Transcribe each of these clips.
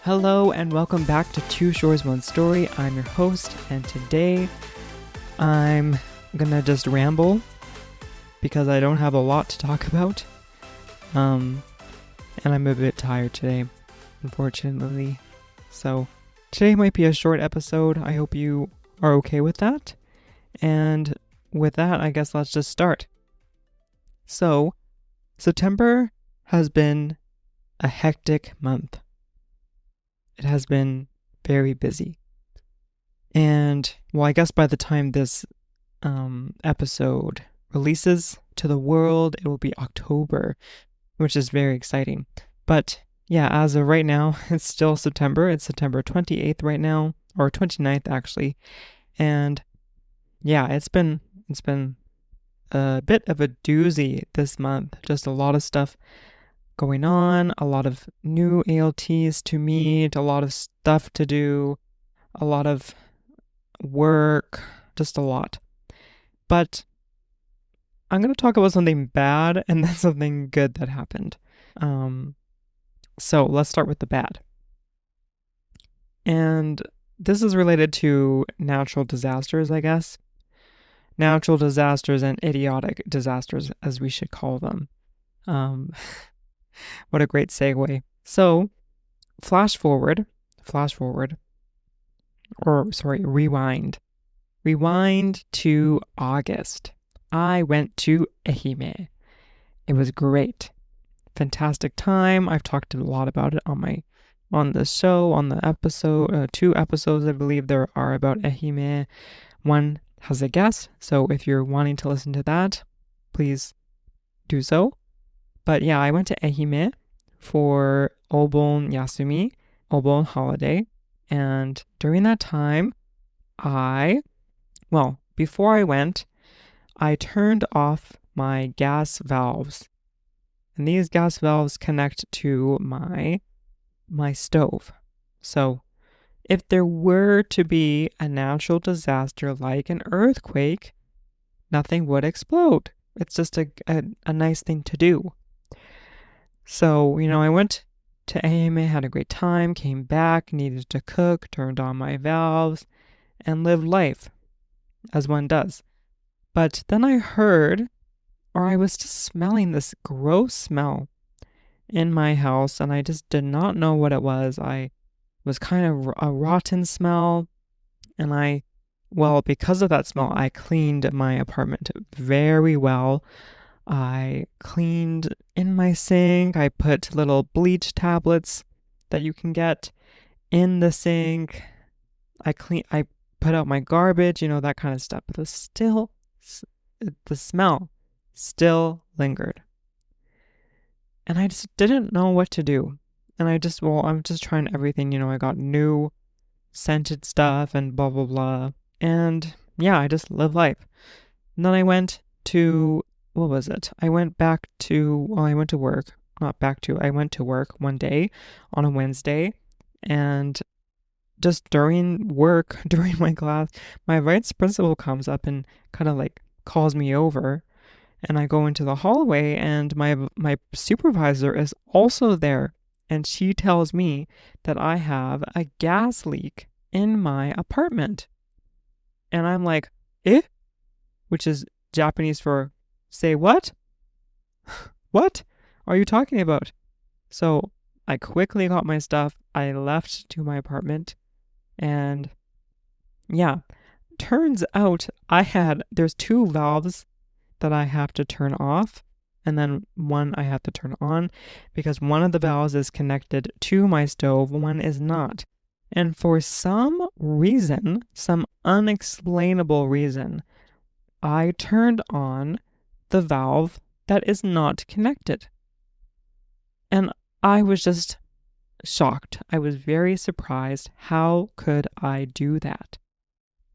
Hello and welcome back to Two Shores, One Story. I'm your host, and today I'm gonna just ramble because I don't have a lot to talk about. And I'm a bit tired today, unfortunately. So today might be a short episode. I hope you are okay with that. And with that, I guess let's just start. So, September has been a hectic month. It has been very busy. And, well, I guess by the time this episode releases to the world, it will be October, which is very exciting. But, yeah, as of right now, it's still September. It's September 28th right now, or 29th actually. And, yeah, it's been a bit of a doozy this month. Just a lot of stuff going on, a lot of new ALTs to meet, a lot of stuff to do, a lot of work, just a lot. But I'm going to talk about something bad and then something good that happened. So let's start with the bad. And this is related to natural disasters, I guess. Natural disasters and idiotic disasters, as we should call them. What a great segue. So, rewind. Rewind to August. I went to Ehime. It was great. Fantastic time. I've talked a lot about it on the show, on the episode, 2 episodes I believe there are about Ehime. One has a guest, so if you're wanting to listen to that, please do so. But yeah, I went to Ehime for Obon Yasumi, Obon holiday, and during that time, before I went, I turned off my gas valves. And these gas valves connect to my stove. So, if there were to be a natural disaster like an earthquake, nothing would explode. It's just a nice thing to do. So, I went to Ehime, had a great time, came back, needed to cook, turned on my valves, and lived life, as one does. But then I was just smelling this gross smell in my house, and I just did not know what it was. I was kind of a rotten smell, and because of that smell, I cleaned my apartment very well. I cleaned in my sink. I put little bleach tablets that you can get in the sink. I put out my garbage, that kind of stuff. But the smell still lingered. And I just didn't know what to do. And I'm just trying everything, I got new scented stuff and blah, blah, blah. And yeah, I just live life. And then I went to, what was it? I went to work. I went to work one day on a Wednesday. And just during my class, my vice principal comes up and kind of like calls me over. And I go into the hallway, and my supervisor is also there. And she tells me that I have a gas leak in my apartment. And I'm like, eh? Which is Japanese for, say what? What are you talking about? So I quickly got my stuff. I left to my apartment. And yeah, turns out there's 2 valves that I have to turn off, and then one I have to turn on, because one of the valves is connected to my stove, one is not. And for some unexplainable reason, I turned on the valve that is not connected. And I was just shocked. I was very surprised. How could I do that?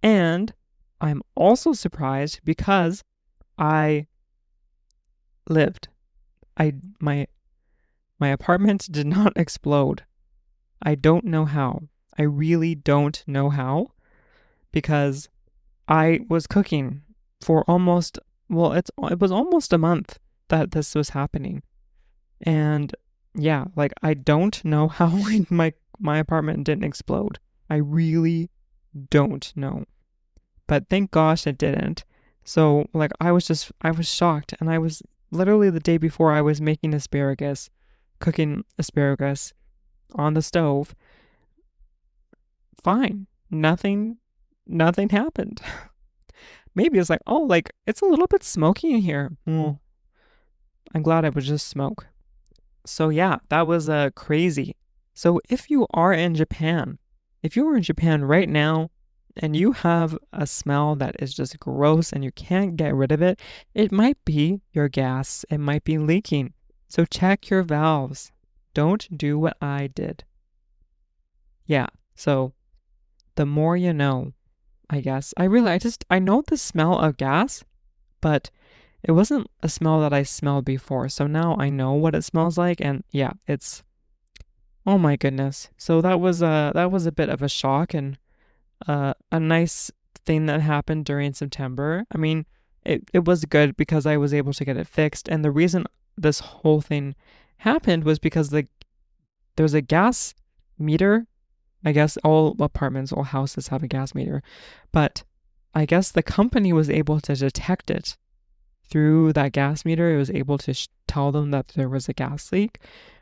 And I'm also surprised because I lived. My apartment did not explode. I don't know how. I really don't know how, because I was cooking for it was almost a month that this was happening. And yeah, I don't know how my my apartment didn't explode. I really don't know. But thank gosh it didn't. So, like, I was shocked. And I was literally the day before I was making asparagus, cooking asparagus on the stove. Fine. Nothing happened. Maybe it's like, oh, like, it's a little bit smoky in here. Well, I'm glad it was just smoke. So, yeah, that was crazy. So, if you are in Japan right now and you have a smell that is just gross and you can't get rid of it, it might be your gas. It might be leaking. So, check your valves. Don't do what I did. Yeah, so the more you know, I guess. I know the smell of gas, but it wasn't a smell that I smelled before. So now I know what it smells like, and yeah, it's, oh my goodness. So that was a bit of a shock and a nice thing that happened during September. I mean, it was good because I was able to get it fixed, and the reason this whole thing happened was because there's a gas meter. I guess all apartments, all houses have a gas meter, but I guess the company was able to detect it through that gas meter. It was able to tell them that there was a gas leak,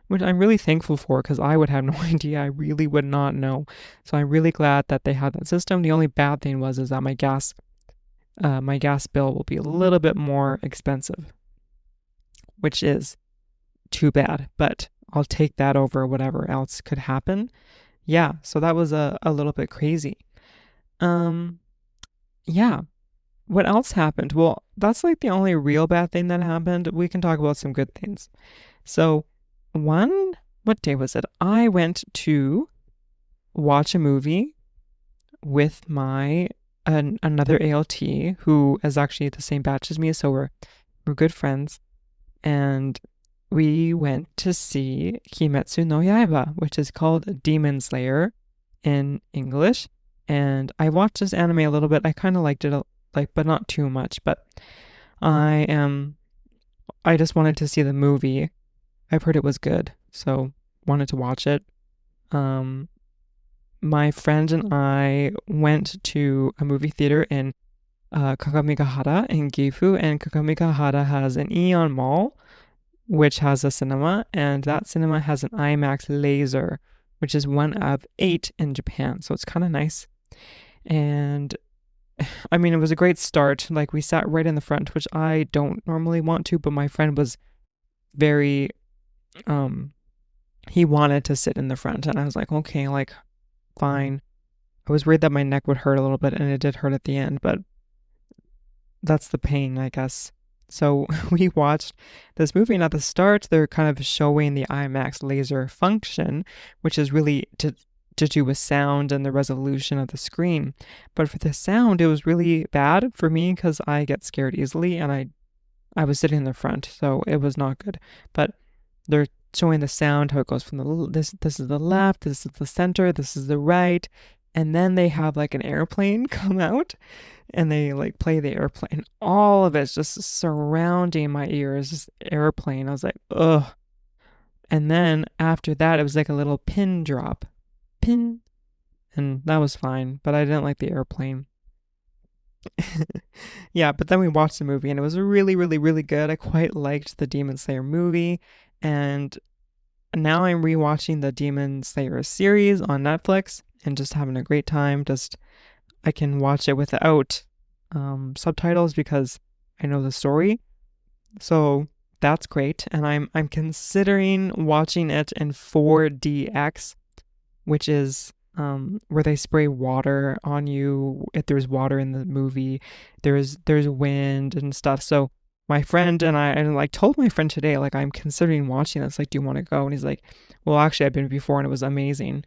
which I'm really thankful for because I would have no idea. I really would not know. So I'm really glad that they had that system. The only bad thing is that my gas bill will be a little bit more expensive, which is too bad, but I'll take that over whatever else could happen. Yeah, so that was a little bit crazy. Yeah. What else happened? Well, that's like the only real bad thing that happened. We can talk about some good things. So, what day was it? I went to watch a movie with another ALT who is actually the same batch as me, so we're good friends. And we went to see Kimetsu no Yaiba, which is called Demon Slayer in English. And I watched this anime a little bit. I kind of liked it, but not too much. But I just wanted to see the movie. I've heard it was good, so wanted to watch it. My friend and I went to a movie theater in Kakamigahara in Gifu, and Kakamigahara has an Aeon Mall, which has a cinema, and that cinema has an IMAX laser, which is one of 8 in Japan. So it's kind of nice. And I mean, it was a great start. Like, we sat right in the front, which I don't normally want to, but my friend was very, he wanted to sit in the front, and I was like, okay, like, fine. I was worried that my neck would hurt a little bit, and it did hurt at the end, but that's the pain, I guess. So we watched this movie, and at the start, they're kind of showing the IMAX laser function, which is really to do with sound and the resolution of the screen. But for the sound, it was really bad for me because I get scared easily, and I was sitting in the front, so it was not good. But they're showing the sound, how it goes from this is the left, this is the center, this is the right, and then they have like an airplane come out, and they like play the airplane. All of it's just surrounding my ears, just airplane. I was like, ugh. And then after that, it was like a little pin drop. Pin. And that was fine, but I didn't like the airplane. Yeah, but then we watched the movie, and it was really, really, really good. I quite liked the Demon Slayer movie, and now I'm rewatching the Demon Slayer series on Netflix and just having a great time. I can watch it without subtitles because I know the story. So that's great. And I'm considering watching it in 4DX, which is where they spray water on you. If there's water in the movie, there's wind and stuff. So my friend and I like told my friend today, like, I'm considering watching this. Like, do you want to go? And he's like, well, actually, I've been before and it was amazing.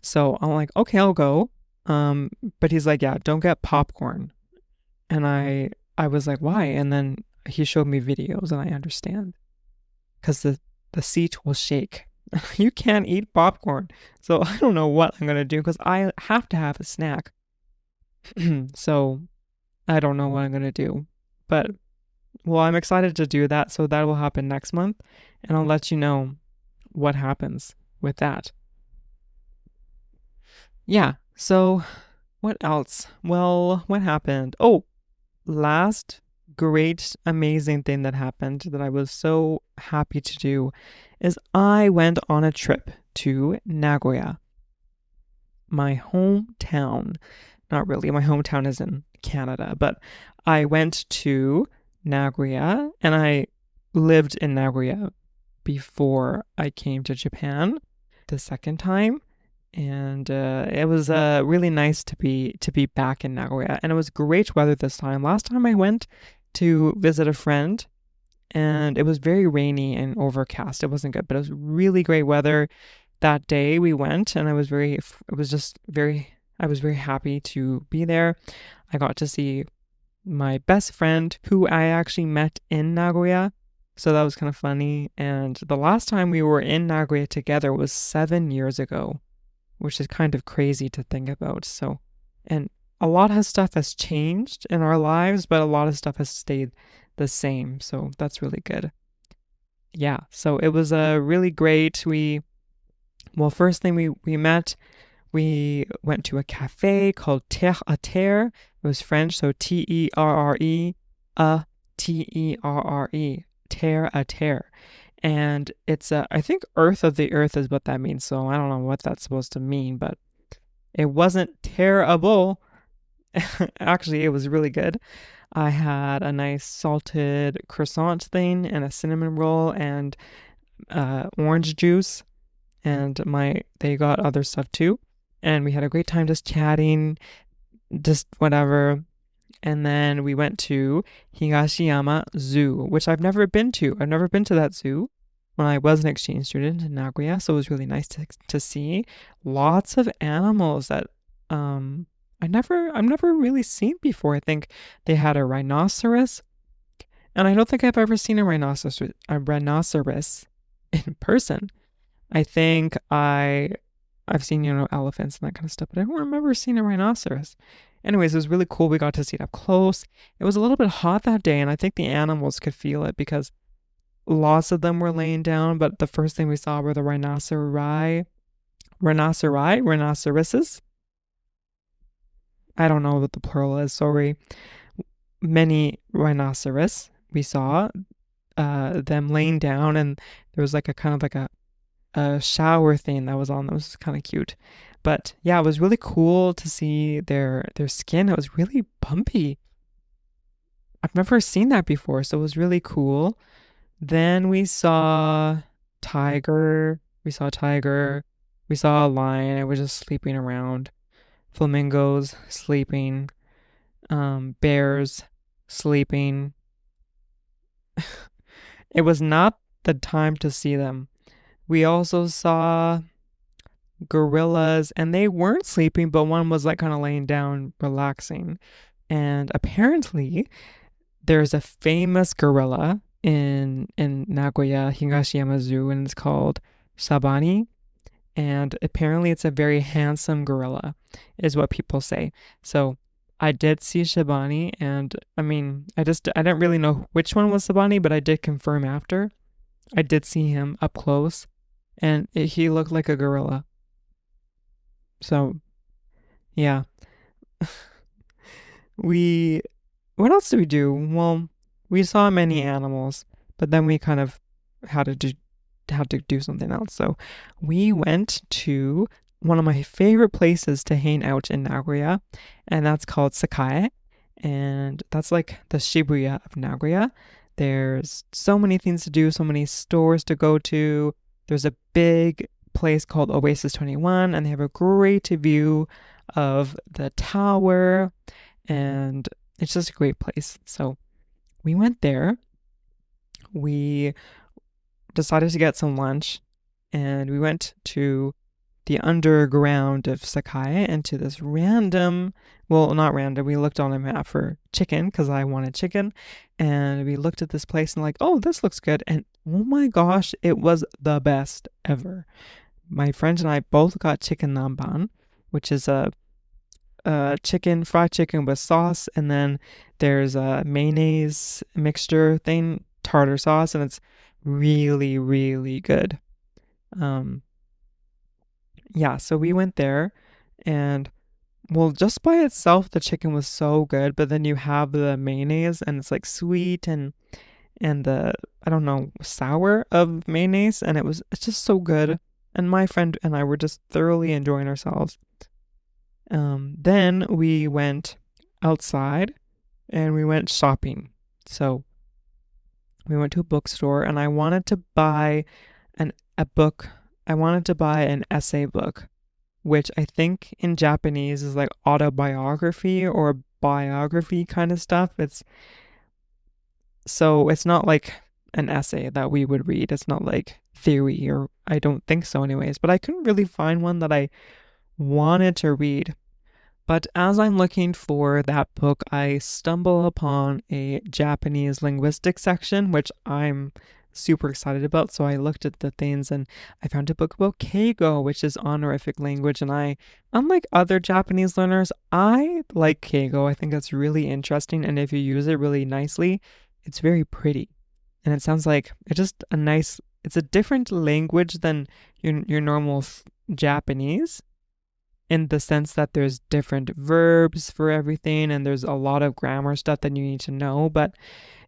So I'm like, okay, I'll go. But he's like, yeah, don't get popcorn. And I was like, why? And then he showed me videos, and I understand. Because the seat will shake. You can't eat popcorn. So I don't know what I'm going to do because I have to have a snack. So I don't know what I'm going to do. But, well, I'm excited to do that. So that will happen next month. And I'll let you know what happens with that. Yeah, so what else? Well, what happened? Oh, last great, amazing thing that happened that I was so happy to do is I went on a trip to Nagoya, my hometown. Not really, my hometown is in Canada, but I went to Nagoya and I lived in Nagoya before I came to Japan the second time. And it was really nice to be back in Nagoya, and it was great weather this time. Last time I went to visit a friend, and it was very rainy and overcast. It wasn't good, but it was really great weather that day we went, and I was very happy to be there. I got to see my best friend who I actually met in Nagoya. So that was kind of funny. And the last time we were in Nagoya together was 7 years ago, which is kind of crazy to think about. So, and a lot of stuff has changed in our lives, but a lot of stuff has stayed the same. So that's really good. Yeah. So it was really great. First thing we met, we went to a cafe called Terre à Terre. It was French, so Terre, Terre, Terre à Terre. And it's, I think Earth of the Earth is what that means. So I don't know what that's supposed to mean, but it wasn't terrible. Actually, it was really good. I had a nice salted croissant thing and a cinnamon roll and orange juice, and they got other stuff too. And we had a great time just chatting, just whatever. And then we went to Higashiyama Zoo, which I've never been to. I've never been to that zoo when I was an exchange student in Nagoya, so it was really nice to see lots of animals that I've never really seen before. I think they had a rhinoceros, and I don't think I've ever seen a rhinoceros in person. I think I've seen, elephants and that kind of stuff, but I don't remember seeing a rhinoceros. Anyways, it was really cool. We got to see it up close. It was a little bit hot that day, and I think the animals could feel it because lots of them were laying down, but the first thing we saw were the rhinoceroses. I don't know what the plural is, sorry. Many rhinoceros we saw, them laying down, and there was like a kind of like a shower thing that was on that was kind of cute. But yeah, it was really cool to see their skin. It was really bumpy. I've never seen that before, so it was really cool. Then we saw tiger, we saw a lion. It was just sleeping around. Flamingos sleeping, bears sleeping. It was not the time to see them. We also saw gorillas, and they weren't sleeping, but one was like kind of laying down, relaxing. And apparently, there's a famous gorilla in Nagoya Higashiyama Zoo, and it's called Sabani. And apparently, it's a very handsome gorilla, is what people say. So I did see Shabani, and I mean, I didn't really know which one was Sabani, but I did confirm after. I did see him up close, and he looked like a gorilla. So yeah, we what else did we do? Well, we saw many animals, but then we kind of had to do something else. So we went to one of my favorite places to hang out in Nagoya, and that's called Sakae. And that's like the Shibuya of Nagoya. There's so many things to do, so many stores to go to. There's a big place called Oasis 21, and they have a great view of the tower, and it's just a great place. So we went there. We decided to get some lunch, and we went to the underground of Sakai and to this random, well, not random, we looked on a map for chicken because I wanted chicken, and we looked at this place and like, oh, this looks good, and oh my gosh, it was the best ever. My friends and I both got chicken namban, which is a fried chicken with sauce, and then there's a mayonnaise mixture thing, tartar sauce, and it's really, really good. Um, yeah, so we went there, And well, just by itself, the chicken was so good, but then you have the mayonnaise and it's like sweet and the I don't know sour of mayonnaise, and it's just so good. And my friend and I were just thoroughly enjoying ourselves. Then we went outside and we went shopping. So we went to a bookstore and I wanted to buy a book. I wanted to buy an essay book, which I think in Japanese is like autobiography or biography kind of stuff. It's not like an essay that we would read. It's not like theory, or I don't think so anyways, but I couldn't really find one that I wanted to read. But as I'm looking for that book, I stumble upon a Japanese linguistics section, which I'm super excited about. So I looked at the things and I found a book about Keigo, which is honorific language. And unlike other Japanese learners, I like Keigo. I think that's really interesting. And if you use it really nicely, it's very pretty. And it sounds like it's a different language than your normal Japanese, in the sense that there's different verbs for everything and there's a lot of grammar stuff that you need to know, but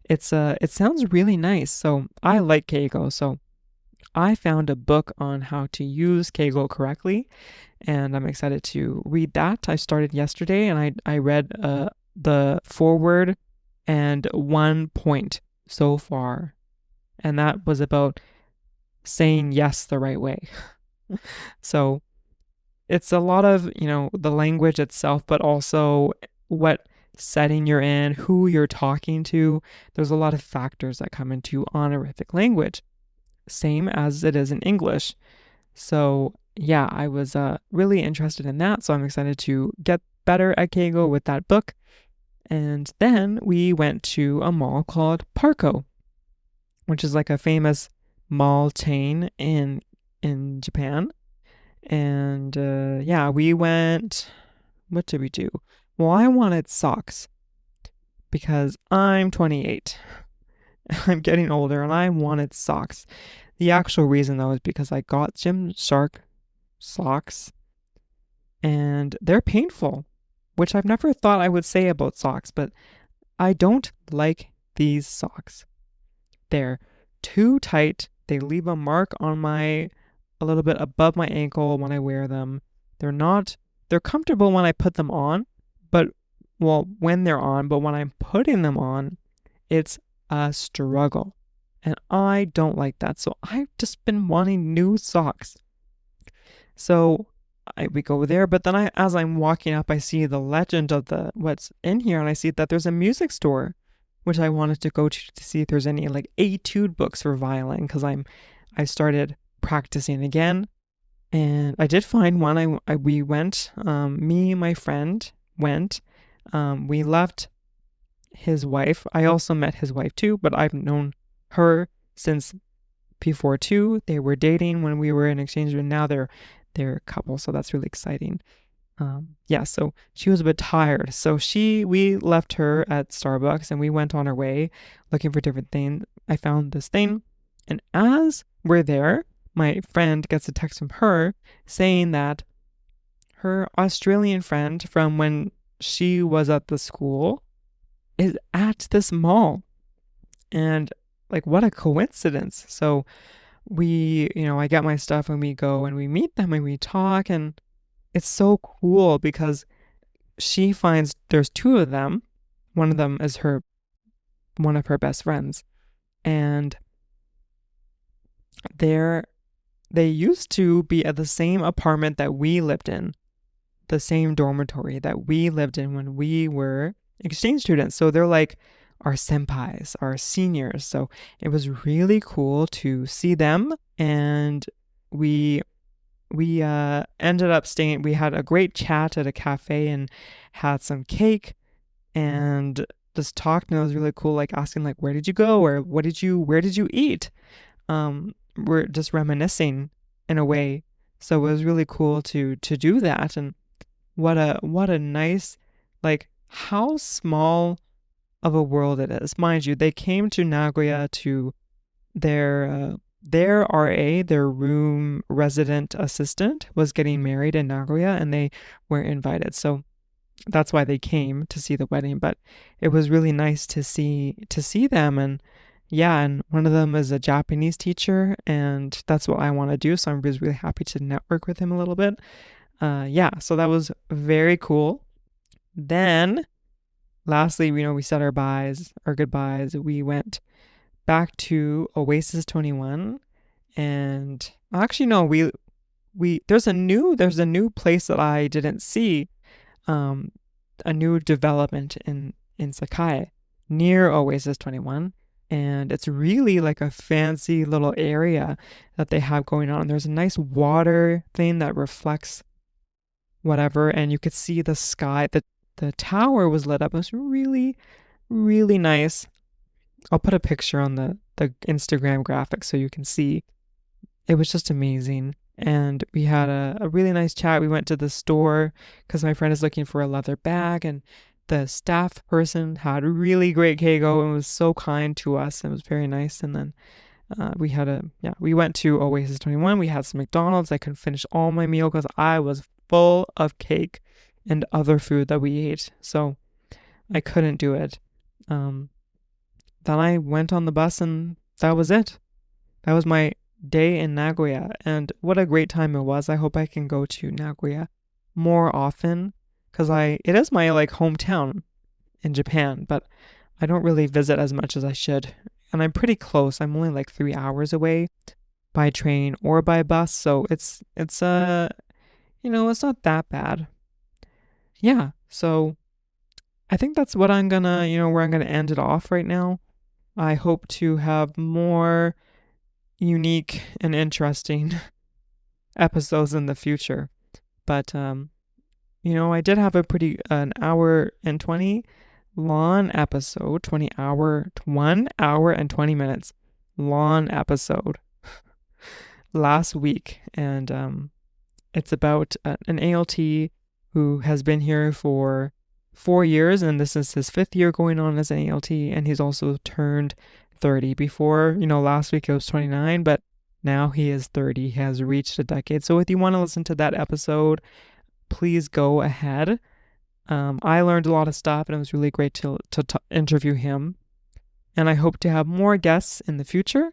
it sounds really nice. So I like Keigo. So I found a book on how to use Keigo correctly, and I'm excited to read that. I started yesterday and I read the foreword and 1 point so far, and that was about saying yes the right way. So it's a lot of, the language itself, but also what setting you're in, who you're talking to. There's a lot of factors that come into honorific language, same as it is in English. So yeah, I was really interested in that. So I'm excited to get better at Keigo with that book. And then we went to a mall called Parco, which is like a famous mall chain in Japan. And yeah, we went. What did we do? Well, I wanted socks because I'm 28. I'm getting older and I wanted socks. The actual reason, though, is because I got Gymshark socks and they're painful, which I've never thought I would say about socks, but I don't like these socks. They're too tight. They leave a mark on a little bit above my ankle when I wear them. They're comfortable when I put them on, but when they're on, but when I'm putting them on, it's a struggle. And I don't like that. So I've just been wanting new socks. So we go there, but then as I'm walking up, I see the legend of what's in here, and I see that there's a music store, which I wanted to go to see if there's any like etude books for violin, because I started practicing again, and I did find one. We went, me and my friend went. We left his wife. I also met his wife too, but I've known her since before too. They were dating when we were in exchange, and now they're a couple, so that's really exciting. Yeah, so she was a bit tired, so we left her at Starbucks and we went on our way looking for different things. I found this thing, and as we're there, my friend gets a text from her saying that her Australian friend from when she was at the school is at this mall. And like, what a coincidence. So I get my stuff and we go and we meet them and we talk, and it's so cool because she finds there's two of them. One of them is one of her best friends, and they used to be at the same apartment that we lived in, the same dormitory that we lived in when we were exchange students. So they're like our senpais, our seniors. So it was really cool to see them, and we ended up staying. We had a great chat at a cafe and had some cake and just talked, and it was really cool, like asking like, where did you go, or where did you eat? We're just reminiscing in a way. So it was really cool to do that. And what a nice, like, how small of a world it is. Mind you, they came to Nagoya to their their RA, their room resident assistant, was getting married in Nagoya, and they were invited. So that's why they came to see the wedding. But it was really nice to see them. And yeah, and one of them is a Japanese teacher, and that's what I want to do. So I'm really happy to network with him a little bit. Yeah, so that was very cool. Then, lastly, we said our goodbyes. We went back to Oasis 21, and actually no, we there's a new place that I didn't see, a new development in Sakai near Oasis 21, and it's really like a fancy little area that they have going on. There's a nice water thing that reflects whatever, and you could see the sky. The tower was lit up. It was really, really nice. I'll put a picture on the Instagram graphic so you can see. It was just amazing. And we had a really nice chat. We went to the store because my friend is looking for a leather bag, and the staff person had really great keigo and was so kind to us. It was very nice. And then we went to Oasis 21. We had some McDonald's. I couldn't finish all my meal because I was full of cake and other food that we ate. So I couldn't do it. Then I went on the bus, and that was it. That was my day in Nagoya, and what a great time it was. I hope I can go to Nagoya more often because it is my like hometown in Japan, but I don't really visit as much as I should. And I'm pretty close. I'm only like 3 hours away by train or by bus, so it's it's not that bad. Yeah, so I think that's what I'm gonna, where I'm gonna end it off right now. I hope to have more unique and interesting episodes in the future. But I did have an hour and 20 long episode, 1 hour and 20 minutes long episode last week, and it's about an ALT who has been here for 4 years, and this is his 5th year going on as an ALT, and he's also turned 30. Before, last week it was 29, but now he is 30. He has reached a decade. So if you want to listen to that episode, please go ahead. I learned a lot of stuff, and it was really great to interview him. And I hope to have more guests in the future.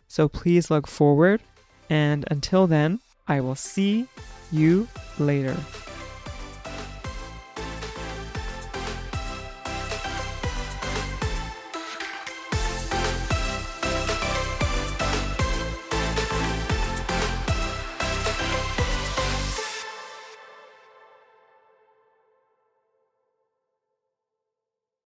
So please look forward. And until then, I will see you later.